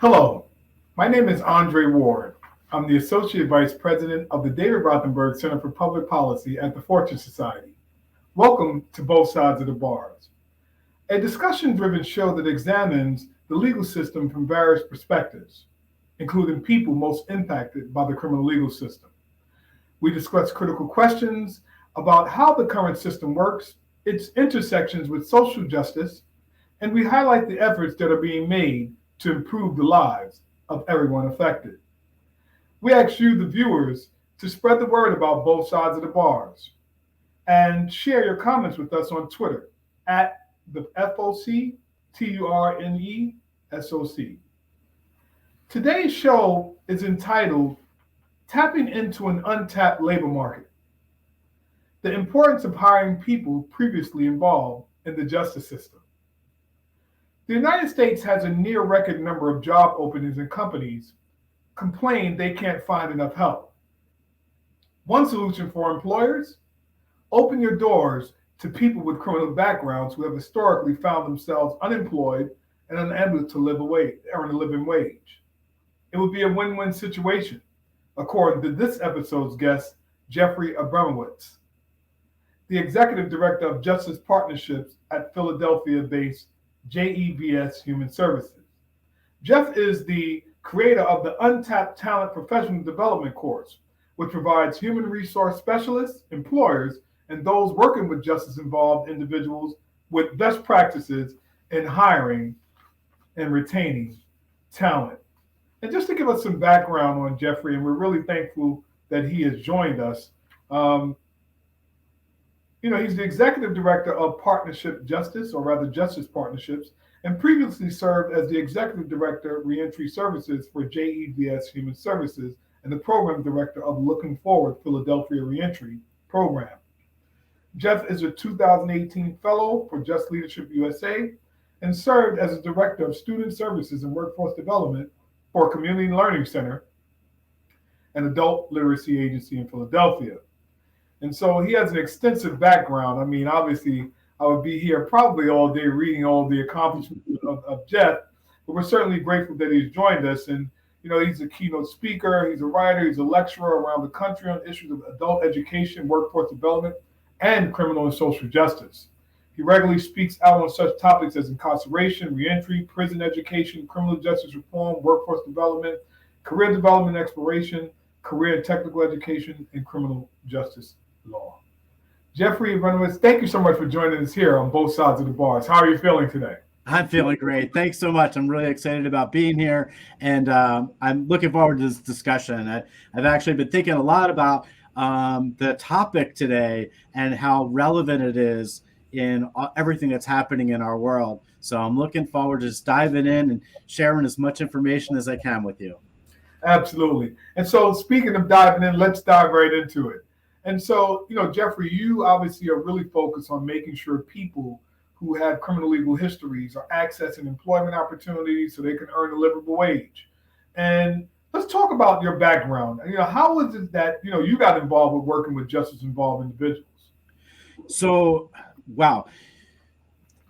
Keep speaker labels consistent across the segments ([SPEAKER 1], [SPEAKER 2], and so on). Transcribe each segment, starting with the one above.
[SPEAKER 1] Hello, my name is Andre Ward. I'm the Associate Vice President of the David Rothenberg Center for Public Policy at the Fortune Society. Welcome to Both Sides of the Bars, a discussion-driven show that examines the legal system from various perspectives, including people most impacted by the criminal legal system. We discuss critical questions about how the current system works, its intersections with social justice, and we highlight the efforts that are being made to improve the lives of everyone affected. We ask you, the viewers, to spread the word about both sides of the bars and share your comments with us on Twitter at the FOC TURNESOC. Today's show is entitled Tapping into an Untapped Labor Market: The Importance of Hiring People Previously Involved in the Justice System. The United States has a near record number of job openings, and companies complain they can't find enough help. One solution for employers: open your doors to people with criminal backgrounds who have historically found themselves unemployed and unable to earn a living wage. It would be a win-win situation, according to this episode's guest, Jeffrey Abramowitz, the Executive Director of Justice Partnerships at Philadelphia-based JEVS Human Services. Jeff is the creator of the Untapped Talent Professional Development course, which provides human resource specialists, employers, and those working with justice-involved individuals with best practices in hiring and retaining talent. And just to give us some background on Jeffrey, and we're really thankful that he has joined us. He's the executive director of Partnership Justice, or rather Justice Partnerships, and previously served as the executive director of Reentry Services for JEVS Human Services and the program director of Looking Forward Philadelphia Reentry Program. Jeff is a 2018 fellow for Just Leadership USA and served as a director of Student Services and Workforce Development for Community Learning Center, an adult literacy agency in Philadelphia. And so he has an extensive background. I mean, obviously, I would be here probably all day reading all the accomplishments of Jeff, but we're certainly grateful that he's joined us. And, he's a keynote speaker, he's a writer, he's a lecturer around the country on issues of adult education, workforce development, and criminal and social justice. He regularly speaks out on such topics as incarceration, reentry, prison education, criminal justice reform, workforce development, career development and exploration, career and technical education, and criminal justice law. Jeffrey Abramowitz, thank you so much for joining us here on Both Sides of the Bars. How are you feeling today?
[SPEAKER 2] I'm feeling great. Thanks so much. I'm really excited about being here, and I'm looking forward to this discussion. I've actually been thinking a lot about the topic today and how relevant it is in everything that's happening in our world. So I'm looking forward to just diving in and sharing as much information as I can with you.
[SPEAKER 1] Absolutely. And so speaking of diving in, let's dive right into it. And so, Jeffrey, you obviously are really focused on making sure people who have criminal legal histories are accessing employment opportunities so they can earn a livable wage. And let's talk about your background. How was it that, you got involved with working with justice-involved individuals?
[SPEAKER 2] So, wow.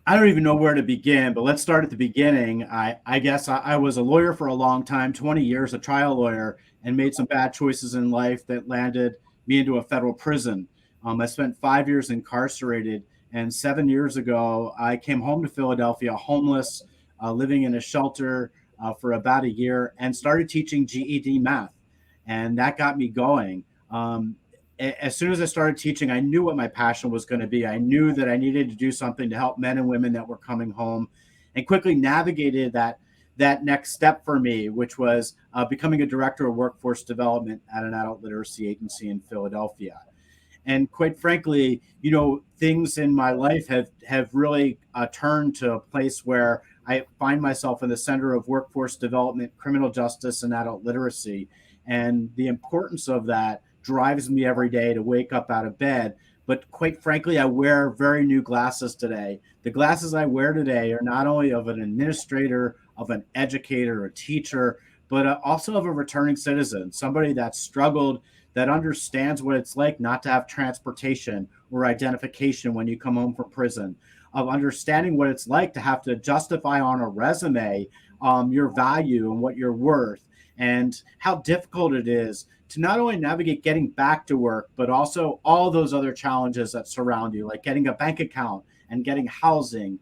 [SPEAKER 2] I don't even know where to begin, but let's start at the beginning. I guess I was a lawyer for a long time, 20 years, a trial lawyer, and made some bad choices in life that landed me into a federal prison. I spent 5 years incarcerated, and 7 years ago, I came home to Philadelphia, homeless, living in a shelter for about a year, and started teaching GED math. And that got me going. As soon as I started teaching, I knew what my passion was going to be. I knew that I needed to do something to help men and women that were coming home, and quickly navigated that next step for me, which was becoming a director of workforce development at an adult literacy agency in Philadelphia. And quite frankly, things in my life have really turned to a place where I find myself in the center of workforce development, criminal justice, and adult literacy. And the importance of that drives me every day to wake up out of bed. But quite frankly, I wear very new glasses today. The glasses I wear today are not only of an administrator, of an educator, a teacher, but also of a returning citizen, somebody that struggled, that understands what it's like not to have transportation or identification when you come home from prison. of understanding what it's like to have to justify on a resume your value and what you're worth, and how difficult it is to not only navigate getting back to work, but also all those other challenges that surround you, like getting a bank account and getting housing.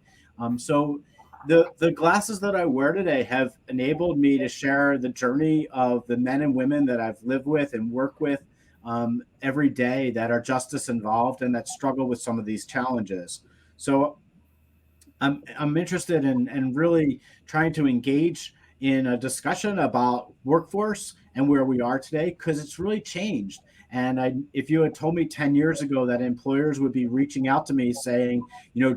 [SPEAKER 2] So the glasses that I wear today have enabled me to share the journey of the men and women that I've lived with and work with every day that are justice involved and that struggle with some of these challenges. So I'm interested in really trying to engage in a discussion about workforce and where we are today, because it's really changed. And if you had told me 10 years ago that employers would be reaching out to me saying,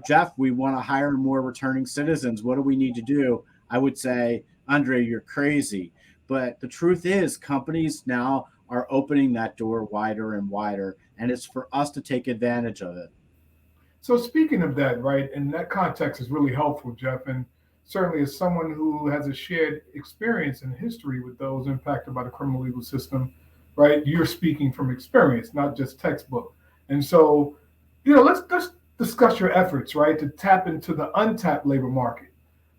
[SPEAKER 2] Jeff, we want to hire more returning citizens, what do we need to do? I would say, Andre, you're crazy. But the truth is, companies now are opening that door wider and wider, and it's for us to take advantage of it.
[SPEAKER 1] So speaking of that, right, and that context is really helpful, Jeff, and certainly as someone who has a shared experience and history with those impacted by the criminal legal system, right, you're speaking from experience, not just textbook. And so, let's discuss your efforts, right, to tap into the untapped labor market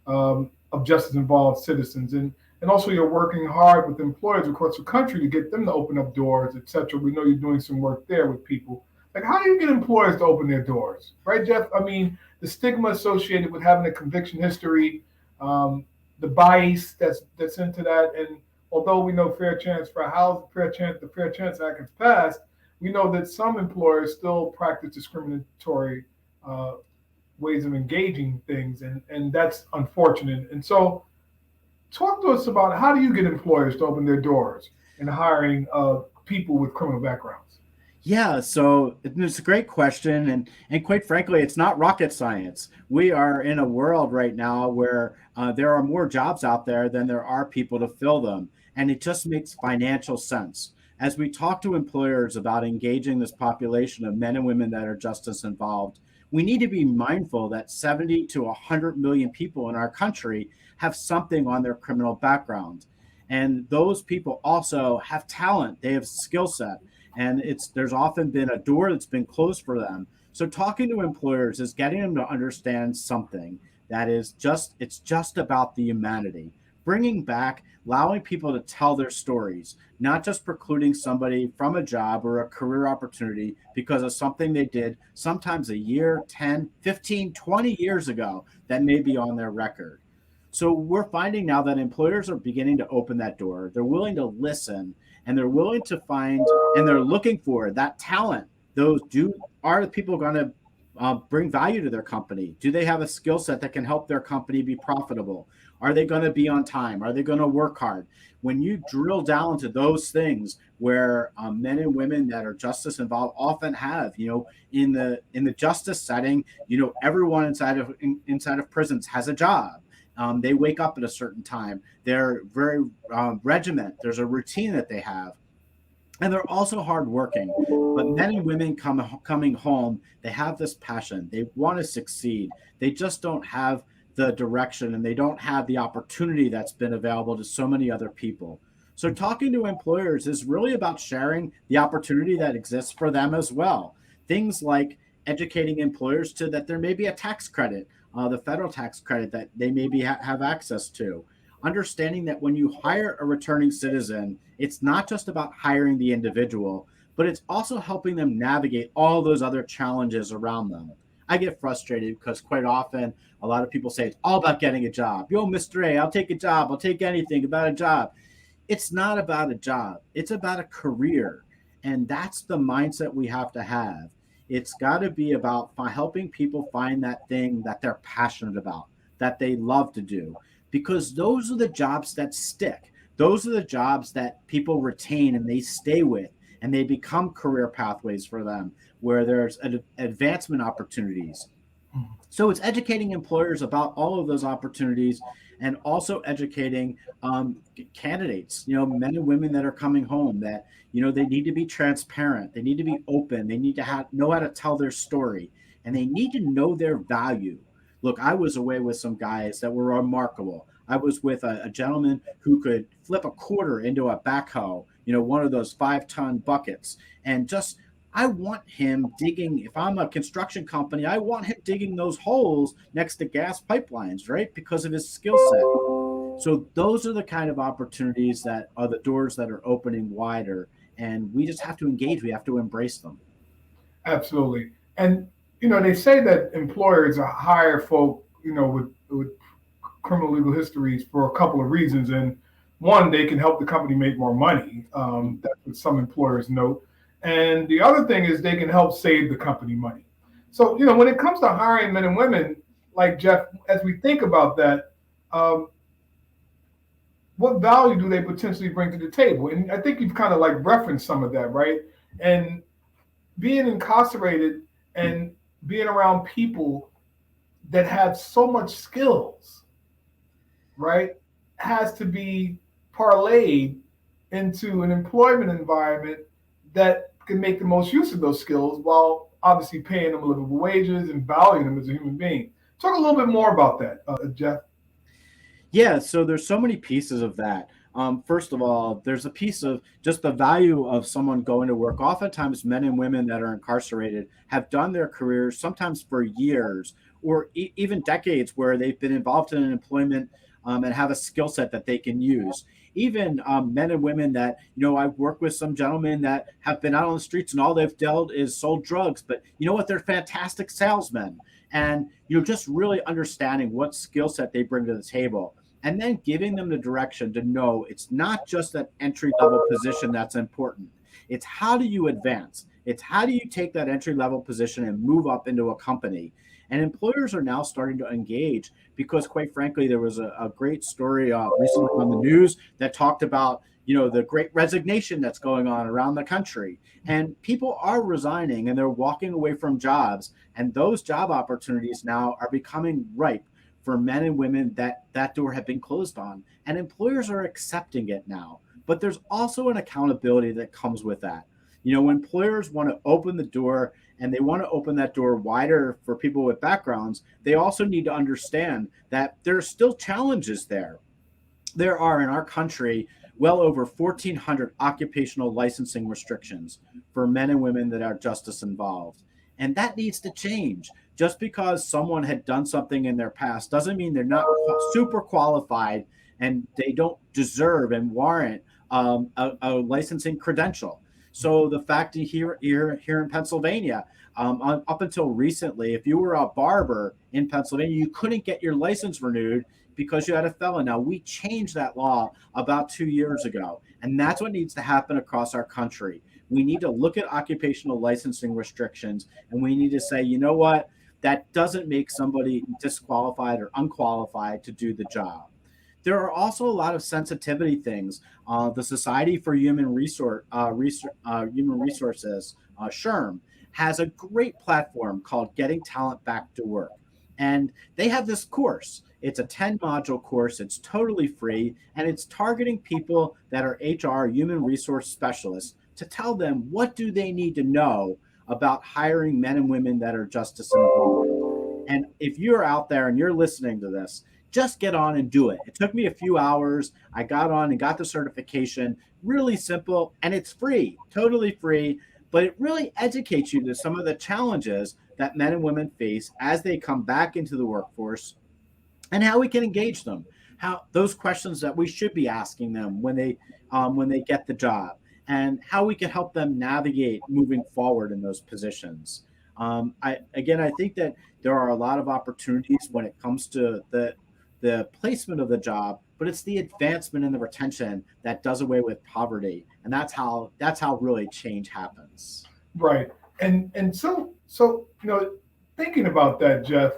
[SPEAKER 1] of justice involved citizens, and also you're working hard with employers across the country to get them to open up doors, et cetera. We know you're doing some work there with people. Like, how do you get employers to open their doors, right, Jeff? I mean, the stigma associated with having a conviction history, the bias that's into that, and although we know fair chance for housing, the Fair Chance Act has passed, we know that some employers still practice discriminatory ways of engaging things, and that's unfortunate. And so, talk to us about how do you get employers to open their doors in hiring people with criminal backgrounds?
[SPEAKER 2] Yeah, so it's a great question, and quite frankly, it's not rocket science. We are in a world right now where there are more jobs out there than there are people to fill them, and it just makes financial sense. As we talk to employers about engaging this population of men and women that are justice involved, we need to be mindful that 70 to 100 million people in our country have something on their criminal background, and those people also have talent. They have skill set, and there's often been a door that's been closed for them. So talking to employers is getting them to understand something that it's just about the humanity, bringing back, allowing people to tell their stories, not just precluding somebody from a job or a career opportunity because of something they did sometimes a year, 10, 15, 20 years ago that may be on their record. So we're finding now that employers are beginning to open that door. They're willing to listen, and they're willing to find, and they're looking for that talent. Are the people going to bring value to their company? Do they have a skill set that can help their company be profitable? Are they going to be on time? Are they going to work hard? When you drill down to those things where men and women that are justice involved often have, in the justice setting, everyone inside of prisons has a job. They wake up at a certain time. They're very regiment. There's a routine that they have. And they're also hardworking. But men and women coming home, they have this passion. They want to succeed. They just don't have the direction, and they don't have the opportunity that's been available to so many other people. So talking to employers is really about sharing the opportunity that exists for them as well. Things like educating employers to that there may be a tax credit, the federal tax credit that they maybe have access to. Understanding that when you hire a returning citizen, it's not just about hiring the individual, but it's also helping them navigate all those other challenges around them. I get frustrated because quite often a lot of people say it's all about getting a job. Yo, Mr. A, I'll take a job. I'll take anything about a job. It's not about a job. It's about a career. And that's the mindset we have to have. It's got to be about helping people find that thing that they're passionate about, that they love to do, because those are the jobs that stick. Those are the jobs that people retain and they stay with, and they become career pathways for them where there's advancement opportunities. So it's educating employers about all of those opportunities, and also educating candidates, men and women that are coming home, that, they need to be transparent. They need to be open. They need to know how to tell their story, and they need to know their value. Look, I was away with some guys that were remarkable. I was with a gentleman who could flip a quarter into a backhoe, one of those 5-ton buckets, and just I want him digging. If I'm a construction company, I want him digging those holes next to gas pipelines, right? Because of his skill set. So those are the kind of opportunities that are the doors that are opening wider, and we just have to engage. We have to embrace them.
[SPEAKER 1] Absolutely. And they say that employers are hire folk, with criminal legal histories for a couple of reasons. And one, they can help the company make more money. That's what some employers note. And the other thing is they can help save the company money. So, when it comes to hiring men and women, like Jeff, as we think about that, um, what value do they potentially bring to the table? And I think you've kind of like referenced some of that, right? And being incarcerated and being around people that have so much skills, right, has to be parlayed into an employment environment that can make the most use of those skills while obviously paying them livable wages and valuing them as a human being. Talk a little bit more about that, Jeff.
[SPEAKER 2] Yeah, so there's so many pieces of that. First of all, there's a piece of just the value of someone going to work. Oftentimes, men and women that are incarcerated have done their careers sometimes for years or even decades where they've been involved in an employment and have a skill set that they can use. Even men and women that, I've worked with some gentlemen that have been out on the streets and all they've dealt is sold drugs, but you know what? They're fantastic salesmen. And just really understanding what skill set they bring to the table and then giving them the direction to know it's not just that entry level position that's important. It's how do you advance? It's how do you take that entry level position and move up into a company? And employers are now starting to engage because, quite frankly, there was a great story recently on the news that talked about the great resignation that's going on around the country. And people are resigning and they're walking away from jobs. And those job opportunities now are becoming ripe for men and women that door have been closed on. And employers are accepting it now. But there's also an accountability that comes with that. When employers want to open the door and they want to open that door wider for people with backgrounds, they also need to understand that there are still challenges there. There are in our country well over 1,400 occupational licensing restrictions for men and women that are justice involved. And that needs to change. Just because someone had done something in their past doesn't mean they're not super qualified and they don't deserve and warrant a licensing credential. So the fact that here in Pennsylvania, up until recently, if you were a barber in Pennsylvania, you couldn't get your license renewed because you had a felon. Now, we changed that law about 2 years ago, and that's what needs to happen across our country. We need to look at occupational licensing restrictions, and we need to say, you know what? That doesn't make somebody disqualified or unqualified to do the job. There are also a lot of sensitivity things. The Society for Human Resources, SHRM, has a great platform called Getting Talent Back to Work. And they have this course. It's a 10-module course. It's totally free, and it's targeting people that are HR, human resource specialists, to tell them what do they need to know about hiring men and women that are justice involved. And if you're out there and you're listening to this, just get on and do it. It took me a few hours. I got on and got the certification. Really simple, and it's free, totally free. But it really educates you to some of the challenges that men and women face as they come back into the workforce and how we can engage them. How those questions that we should be asking them when they get the job, and how we can help them navigate moving forward in those positions. I think that there are a lot of opportunities when it comes to the placement of the job, but it's the advancement and the retention that does away with poverty, and that's how really change happens.
[SPEAKER 1] Right. And so thinking about that, Jeff,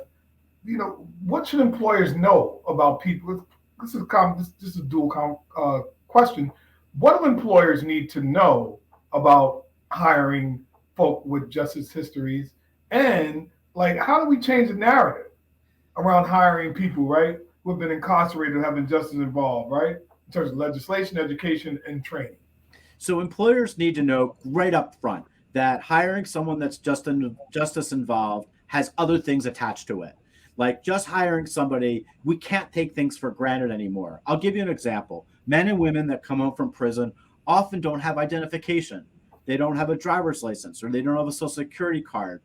[SPEAKER 1] what should employers know about people? This is a dual question. What do employers need to know about hiring folk with justice histories? And how do we change the narrative around hiring people, right, who have been incarcerated, have been justice involved, right, in terms of legislation, education, and training?
[SPEAKER 2] So employers need to know right up front that hiring someone that's justice involved has other things attached to it. Like just hiring somebody, we can't take things for granted anymore. I'll give you an example. Men and women that come home from prison often don't have identification. they don't have a driver's license, or they don't have a social security card,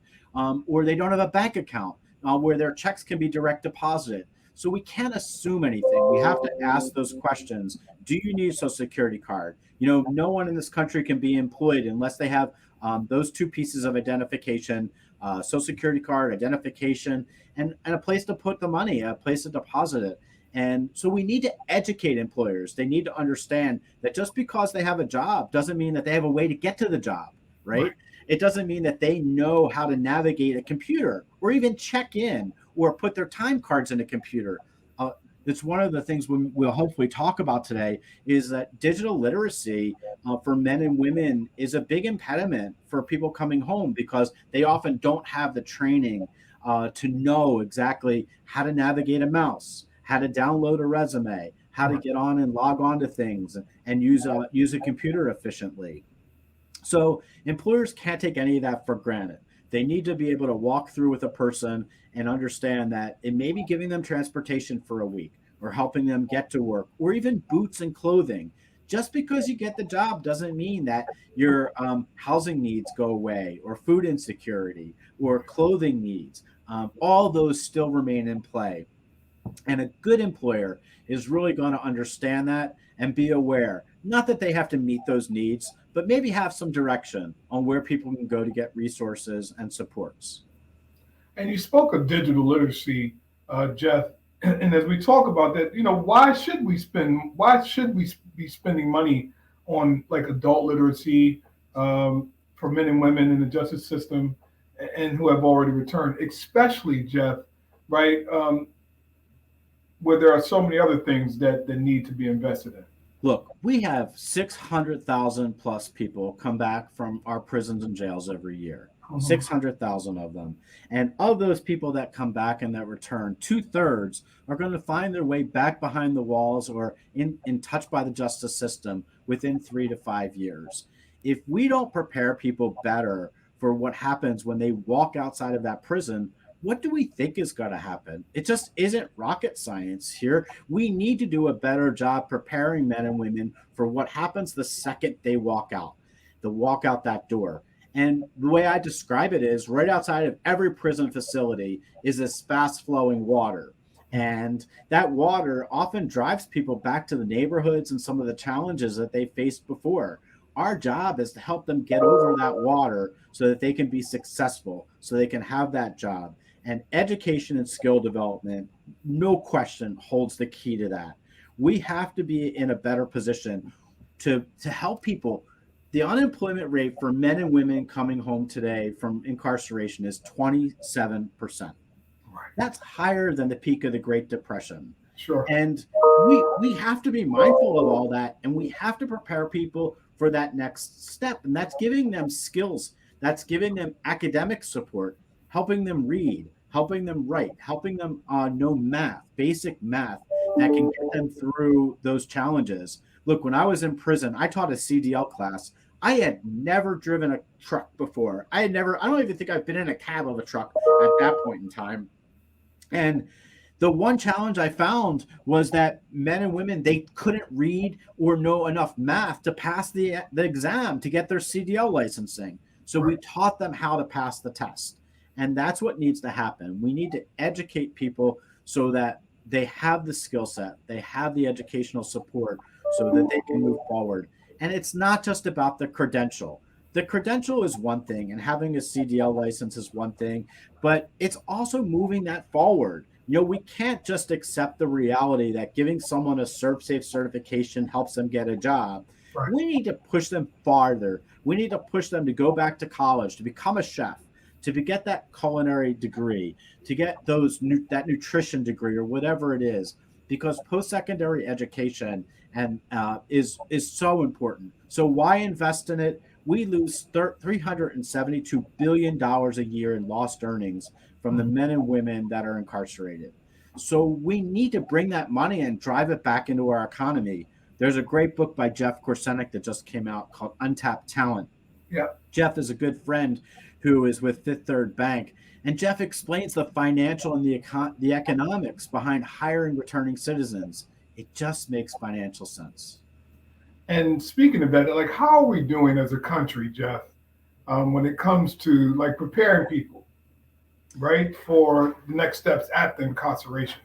[SPEAKER 2] or they don't have a bank account where their checks can be direct deposited. So we can't assume anything. We have to ask those questions. Do you need a social security card? No one in this country can be employed unless they have those two pieces of identification, social security card, identification, and a place to put the money, a place to deposit it. And so we need to educate employers. They need to understand that just because they have a job doesn't mean that they have a way to get to the job, right? It doesn't mean that they know how to navigate a computer or even check in or put their time cards in a computer. It's one of the things we'll hopefully talk about today is that digital literacy for men and women is a big impediment for people coming home because they often don't have the training to know exactly how to navigate a mouse, how to download a resume, how to get on and log on to things and use a computer efficiently. So employers can't take any of that for granted. They need to be able to walk through with a person and understand that it may be giving them transportation for a week or helping them get to work or even boots and clothing. Just because you get the job doesn't mean that your housing needs go away or food insecurity or clothing needs. All those still remain in play. And a good employer is really going to understand that and be aware, not that they have to meet those needs, but maybe have some direction on where people can go to get resources and supports.
[SPEAKER 1] And you spoke of digital literacy, Jeff. And as we talk about that, why should we be spending money on like adult literacy for men and women in the justice system and who have already returned, especially Jeff, right? Where there are so many other things that need to be invested in.
[SPEAKER 2] Look, we have 600,000 plus people come back from our prisons and jails every year. 600,000 of them. And of those people that come back and that return, 2/3 are going to find their way back behind the walls or in touch by the justice system within 3 to 5 years. If we don't prepare people better for what happens when they walk outside of that prison, what do we think is going to happen? It just isn't rocket science here. We need to do a better job preparing men and women for what happens the second they walk out that door. And the way I describe it is right outside of every prison facility is this fast flowing water. And that water often drives people back to the neighborhoods and some of the challenges that they faced before. Our job is to help them get over that water so that they can be successful, so they can have that job. And education and skill development, no question, holds the key to that. We have to be in a better position to help people. The unemployment rate for men and women coming home today from incarceration is 27%.
[SPEAKER 1] Right.
[SPEAKER 2] That's higher than the peak of the Great Depression.
[SPEAKER 1] Sure.
[SPEAKER 2] And we have to be mindful of all that, and we have to prepare people for that next step. And that's giving them skills. That's giving them academic support, helping them read, helping them write, helping them know math, basic math that can get them through those challenges. Look, when I was in prison, I taught a CDL class. I had never driven a truck before. I don't even think I've been in a cab of a truck at that point in time. And the one challenge I found was that men and women, they couldn't read or know enough math to pass the exam to get their CDL licensing. So we taught them how to pass the test. And that's what needs to happen. We need to educate people so that they have the skill set, they have the educational support so that they can move forward. And it's not just about the credential. The credential is one thing, and having a CDL license is one thing, but it's also moving that forward. We can't just accept the reality that giving someone a ServSafe certification helps them get a job. Right. We need to push them farther. We need to push them to go back to college, to become a chef, to get that culinary degree, to get that nutrition degree or whatever it is, because post-secondary education is so important. So why invest in it? We lose $372 billion a year in lost earnings from the men and women that are incarcerated. So we need to bring that money and drive it back into our economy. There's a great book by Jeff Korsenik that just came out called Untapped Talent.
[SPEAKER 1] Yeah.
[SPEAKER 2] Jeff is a good friend who is with Fifth Third Bank. And Jeff explains the financial and the economics behind hiring returning citizens. It just makes financial sense.
[SPEAKER 1] And speaking of that, like, how are we doing as a country, Jeff, when it comes to like preparing people, right, for the next steps at the incarceration?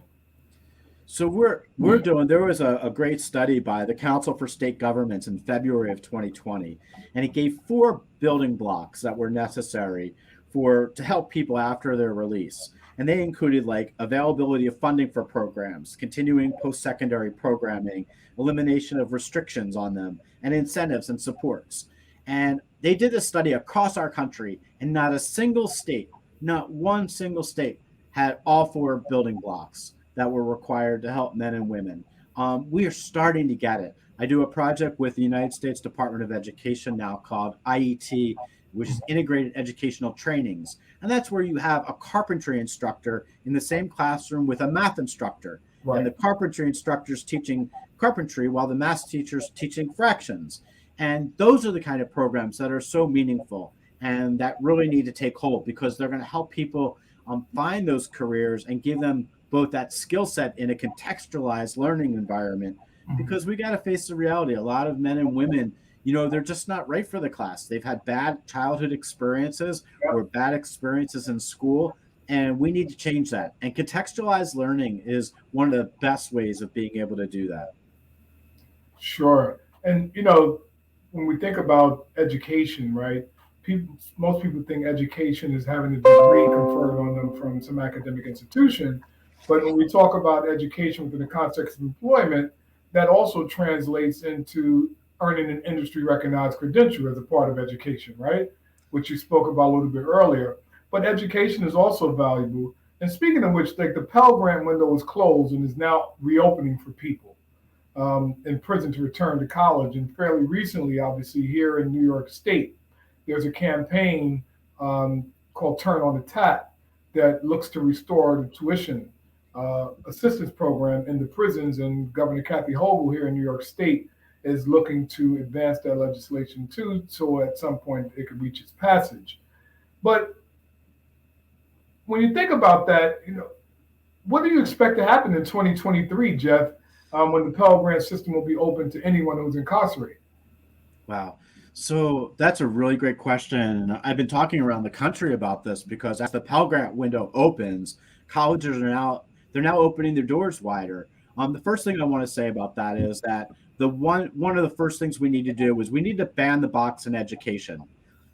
[SPEAKER 2] So we're doing. There was a great study by the Council for State Governments in February of 2020, and it gave four building blocks that were necessary for to help people after their release. And they included like availability of funding for programs, continuing post-secondary programming, elimination of restrictions on them, and incentives and supports. And they did this study across our country, and not a single state, not one single state, had all four building blocks that were required to help men and women. We are starting to get it. I do a project with the United States Department of Education now called IET, which is Integrated Educational Trainings. And that's where you have a carpentry instructor in the same classroom with a math instructor. And
[SPEAKER 1] Right.
[SPEAKER 2] the carpentry instructor's teaching carpentry while the math teacher's teaching fractions. And those are the kind of programs that are so meaningful and that really need to take hold because they're going to help people find those careers and give them both that skill set in a contextualized learning environment
[SPEAKER 1] Mhm.
[SPEAKER 2] because we got to face the reality. A lot of men and women, they're just not right for the class. They've had bad childhood experiences or
[SPEAKER 1] Yep.
[SPEAKER 2] bad experiences in school, and we need to change that. And contextualized learning is one of the best ways of being able to do that.
[SPEAKER 1] Sure. And when we think about education, right? Most people think education is having a degree conferred on them from some academic institution, but when we talk about education within the context of employment, that also translates into earning an industry recognized credential as a part of education, right? Which you spoke about a little bit earlier. But education is also valuable. And speaking of which, like the Pell Grant window was closed and is now reopening for people in prison to return to college. And fairly recently, obviously, here in New York State, there's a campaign called Turn on the Tap that looks to restore the tuition assistance program in the prisons. And Governor Kathy Hochul here in New York State is looking to advance that legislation too, so at some point it could reach its passage. But when you think about that, what do you expect to happen in 2023, Jeff, when the Pell Grant system will be open to anyone who's incarcerated?
[SPEAKER 2] Wow. So that's a really great question. I've been talking around the country about this because as the Pell Grant window opens, colleges are now they're now opening their doors wider. The first thing I want to say about that is that the one of the first things we need to do is we need to ban the box in education.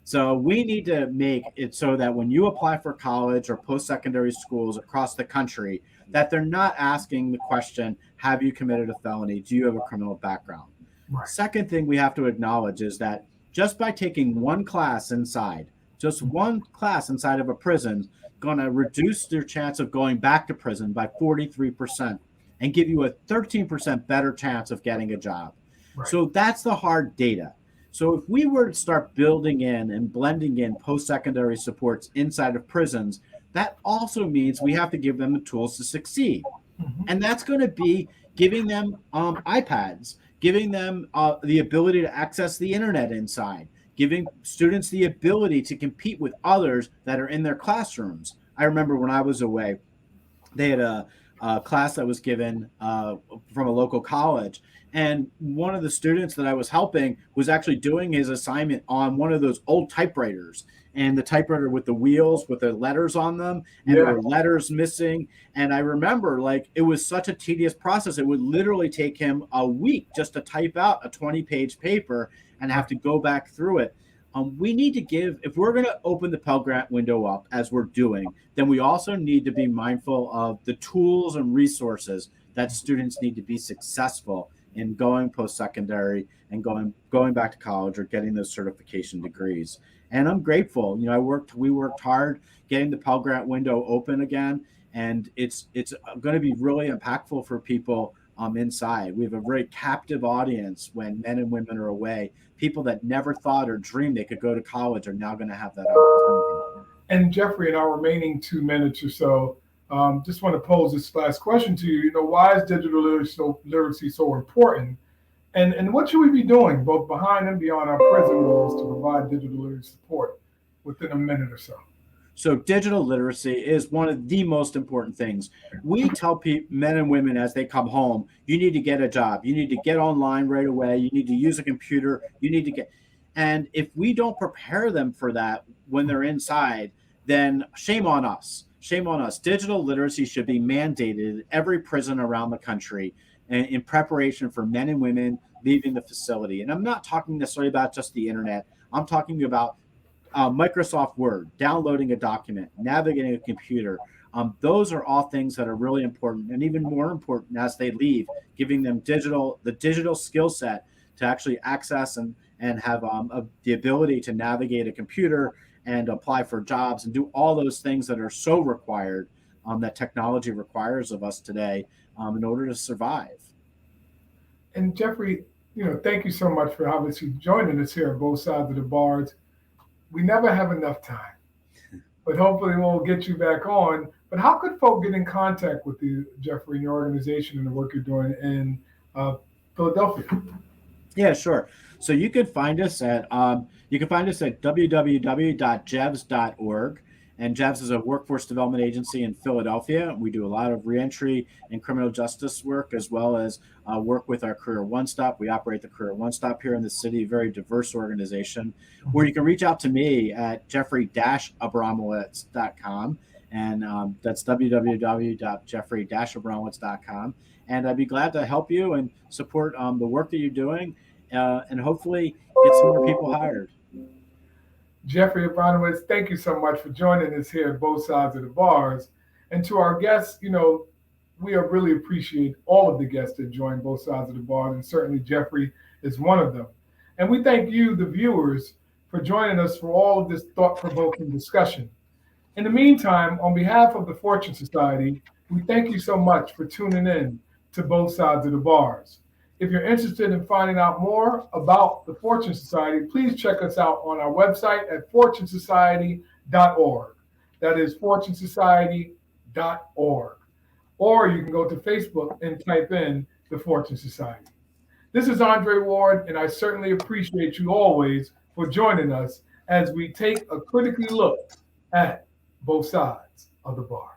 [SPEAKER 2] So we need to make it so that when you apply for college or post-secondary schools across the country, that they're not asking the question, have you committed a felony? Do you have a criminal background?
[SPEAKER 1] Right.
[SPEAKER 2] Second thing we have to acknowledge is that just by taking one class inside, just one class inside of a prison, going to reduce your chance of going back to prison by 43% and give you a 13% better chance of getting a job.
[SPEAKER 1] Right.
[SPEAKER 2] So that's the hard data. So if we were to start building in and blending in post-secondary supports inside of prisons, that also means we have to give them the tools to succeed.
[SPEAKER 1] Mhm.
[SPEAKER 2] And that's going to be giving them iPads, giving them the ability to access the internet inside, giving students the ability to compete with others that are in their classrooms. I remember when I was away, they had a class that was given from a local college. And one of the students that I was helping was actually doing his assignment on one of those old typewriters and the typewriter with the wheels with the letters on them. And there
[SPEAKER 1] Yeah.
[SPEAKER 2] were letters missing. And I remember like it was such a tedious process. It would literally take him a week just to type out a 20-page paper and have to go back through it. We need to give, if we're going to open the Pell Grant window up as we're doing, then we also need to be mindful of the tools and resources that students need to be successful in going post-secondary and going back to college or getting those certification degrees. And I'm grateful. We worked hard getting the Pell Grant window open again, and it's going to be really impactful for people inside. We have a very captive audience when men and women are away. People that never thought or dreamed they could go to college are now going to have that opportunity.
[SPEAKER 1] And Jeffrey, in our remaining 2 minutes or so, just want to pose this last question to you. Why is digital literacy so important? And what should we be doing, both behind and beyond our prison walls, to provide digital literacy support within a minute or so?
[SPEAKER 2] So digital literacy is one of the most important things. We tell men and women as they come home, you need to get a job. You need to get online right away. You need to use a computer. You need to get, and if we don't prepare them for that when they're inside, then shame on us. Shame on us. Digital literacy should be mandated in every prison around the country in preparation for men and women leaving the facility. And I'm not talking necessarily about just the internet. I'm talking about Microsoft Word, downloading a document, navigating a computer. Those are all things that are really important, and even more important as they leave, giving them the digital skill set to actually access and have the ability to navigate a computer and apply for jobs and do all those things that are so required, that technology requires of us today, in order to survive.
[SPEAKER 1] And Jeffrey, thank you so much for obviously joining us here on both sides of the bars. We never have enough time, but hopefully we'll get you back on. But how could folk get in contact with you, Jeffrey, and your organization and the work you're doing in Philadelphia?
[SPEAKER 2] Yeah, sure. So you can find us at www.jevs.org. And Jevs is a workforce development agency in Philadelphia. We do a lot of reentry and criminal justice work, as well as work with our Career One Stop. We operate the Career One Stop here in the city, a very diverse organization, where you can reach out to me at Jeffrey-Abramowitz.com. And that's www.jeffrey-abramowitz.com. And I'd be glad to help you and support the work that you're doing, and hopefully get some more people hired.
[SPEAKER 1] Jeffrey Abramowitz, thank you so much for joining us here at both sides of the bars. And to our guests, we really appreciate all of the guests that join both sides of the bars, and certainly Jeffrey is one of them. And we thank you, the viewers, for joining us for all of this thought-provoking discussion. In the meantime, on behalf of the Fortune Society, we thank you so much for tuning in to both sides of the bars. If you're interested in finding out more about the Fortune Society, please check us out on our website at fortunesociety.org. That is fortunesociety.org. Or you can go to Facebook and type in the Fortune Society. This is Andre Ward, and I certainly appreciate you always for joining us as we take a critically look at both sides of the bar.